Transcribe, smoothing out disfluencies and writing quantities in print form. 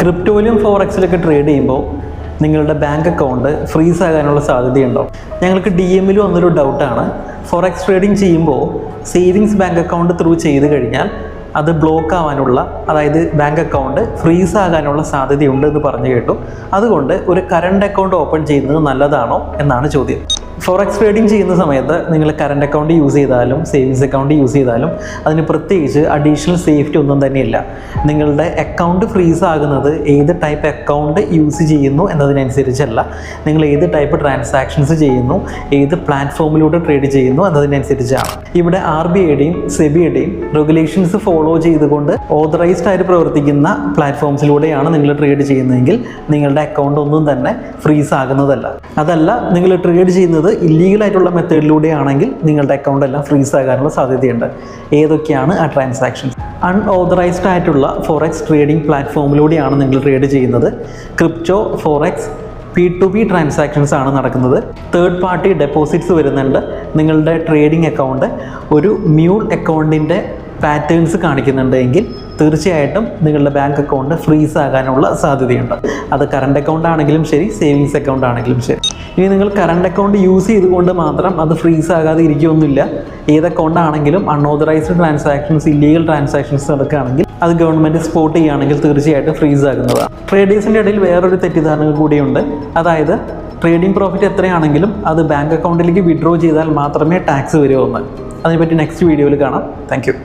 ക്രിപ്റ്റോയിലും ഫോറക്സിലൊക്കെ trade ചെയ്യുമ്പോൾ നിങ്ങളുടെ bank account freeze ആകാനുള്ള സാധ്യതയുണ്ടോ? ഞങ്ങൾക്ക് DM-ൽ വന്നൊരു ഡൗട്ടാണ്. ഫോറക്സ് ട്രേഡിംഗ് ചെയ്യുമ്പോൾ സേവിങ്സ് ബാങ്ക് അക്കൗണ്ട് ത്രൂ ചെയ്ത് കഴിഞ്ഞാൽ അത് ബ്ലോക്ക് ആവാനുള്ള, അതായത് ബാങ്ക് അക്കൗണ്ട് ഫ്രീസ് ആകാനുള്ള സാധ്യതയുണ്ട് എന്ന് പറഞ്ഞു കേട്ടു. അതുകൊണ്ട് ഒരു കറണ്ട് അക്കൗണ്ട് ഓപ്പൺ ചെയ്യുന്നത് നല്ലതാണോ എന്നാണ് ചോദ്യം. ഫോറക്സ് ട്രേഡിംഗ് ചെയ്യുന്ന സമയത്ത് നിങ്ങൾ കറണ്ട് അക്കൗണ്ട് യൂസ് ചെയ്താലും സേവിങ്സ് അക്കൗണ്ട് യൂസ് ചെയ്താലും അതിന് പ്രത്യേകിച്ച് അഡീഷണൽ സേഫ്റ്റി ഒന്നും തന്നെയില്ല. നിങ്ങളുടെ അക്കൗണ്ട് ഫ്രീസ് ആകുന്നത് ഏത് ടൈപ്പ് അക്കൗണ്ട് യൂസ് ചെയ്യുന്നു എന്നതിനനുസരിച്ചല്ല, നിങ്ങൾ ഏത് ടൈപ്പ് ട്രാൻസാക്ഷൻസ് ചെയ്യുന്നു, ഏത് പ്ലാറ്റ്ഫോമിലൂടെ ട്രേഡ് ചെയ്യുന്നു എന്നതിനനുസരിച്ചാണ്. ഇവിടെ RBIയുടെയും SEBIയുടെയും റെഗുലേഷൻസ് ഫോളോ ചെയ്തുകൊണ്ട് ഓതറൈസ്ഡ് ആയിട്ട് പ്രവർത്തിക്കുന്ന പ്ലാറ്റ്ഫോംസിലൂടെയാണ് നിങ്ങൾ ട്രേഡ് ചെയ്യുന്നതെങ്കിൽ നിങ്ങളുടെ അക്കൗണ്ട് ഒന്നും തന്നെ ഫ്രീസ് ആകുന്നതല്ല. അതല്ല, നിങ്ങൾ ട്രേഡ് ചെയ്യുന്നത് ഇല്ലീഗലായിട്ടുള്ള മെത്തേഡിലൂടെ ആണെങ്കിൽ നിങ്ങളുടെ അക്കൗണ്ട് എല്ലാം ഫ്രീസ് ആകാനുള്ള സാധ്യതയുണ്ട്. ഏതൊക്കെയാണ് ആ ട്രാൻസാക്ഷൻസ്? അൺഓതറൈസ്ഡ് ആയിട്ടുള്ള ഫോറക്സ് ട്രേഡിംഗ് പ്ലാറ്റ്ഫോമിലൂടെയാണ് നിങ്ങൾ ട്രേഡ് ചെയ്യുന്നത്. ക്രിപ്റ്റോ, ഫോറക്സ്, P2P ട്രാൻസാക്ഷൻസ് ആണ് നടക്കുന്നത്. തേർഡ് പാർട്ടി ഡെപ്പോസിറ്റ്സ് വരുന്നുണ്ട്. നിങ്ങളുടെ ട്രേഡിംഗ് അക്കൗണ്ട് ഒരു മ്യൂൾ അക്കൗണ്ടിൻ്റെ പാറ്റേൺസ് കാണിക്കുന്നുണ്ടെങ്കിൽ തീർച്ചയായിട്ടും നിങ്ങളുടെ ബാങ്ക് അക്കൗണ്ട് ഫ്രീസ് ആകാനുള്ള സാധ്യതയുണ്ട്. അത് കറണ്ട് അക്കൗണ്ട് ആണെങ്കിലും ശരി, സേവിങ്സ് അക്കൗണ്ട് ആണെങ്കിലും ശരി. ഇനി നിങ്ങൾ കറണ്ട് അക്കൗണ്ട് യൂസ് ചെയ്തുകൊണ്ട് മാത്രം അത് ഫ്രീസ് ആകാതെ ഇരിക്കുകയൊന്നുമില്ല. ഏത് അക്കൗണ്ട് ആണെങ്കിലും അൺഓതറൈസ്ഡ് ട്രാൻസാക്ഷൻസ്, ഇല്ലീഗൽ ട്രാൻസാക്ഷൻസ് നടക്കുകയാണെങ്കിൽ അത് ഗവൺമെൻറ് സ്പോട്ട് ചെയ്യുകയാണെങ്കിൽ തീർച്ചയായിട്ടും ഫ്രീസ് ആകുന്നതാണ്. ട്രേഡേഴ്സിൻ്റെ ഇടയിൽ വേറൊരു തെറ്റിദ്ധാരണ കൂടിയുണ്ട്. അതായത് ട്രേഡിംഗ് പ്രോഫിറ്റ് എത്രയാണെങ്കിലും അത് ബാങ്ക് അക്കൗണ്ടിലേക്ക് വിഡ്രോ ചെയ്താൽ മാത്രമേ ടാക്സ് വരുമെന്ന്. അതിനെപ്പറ്റി നെക്സ്റ്റ് വീഡിയോയിൽ കാണാം. Thank you.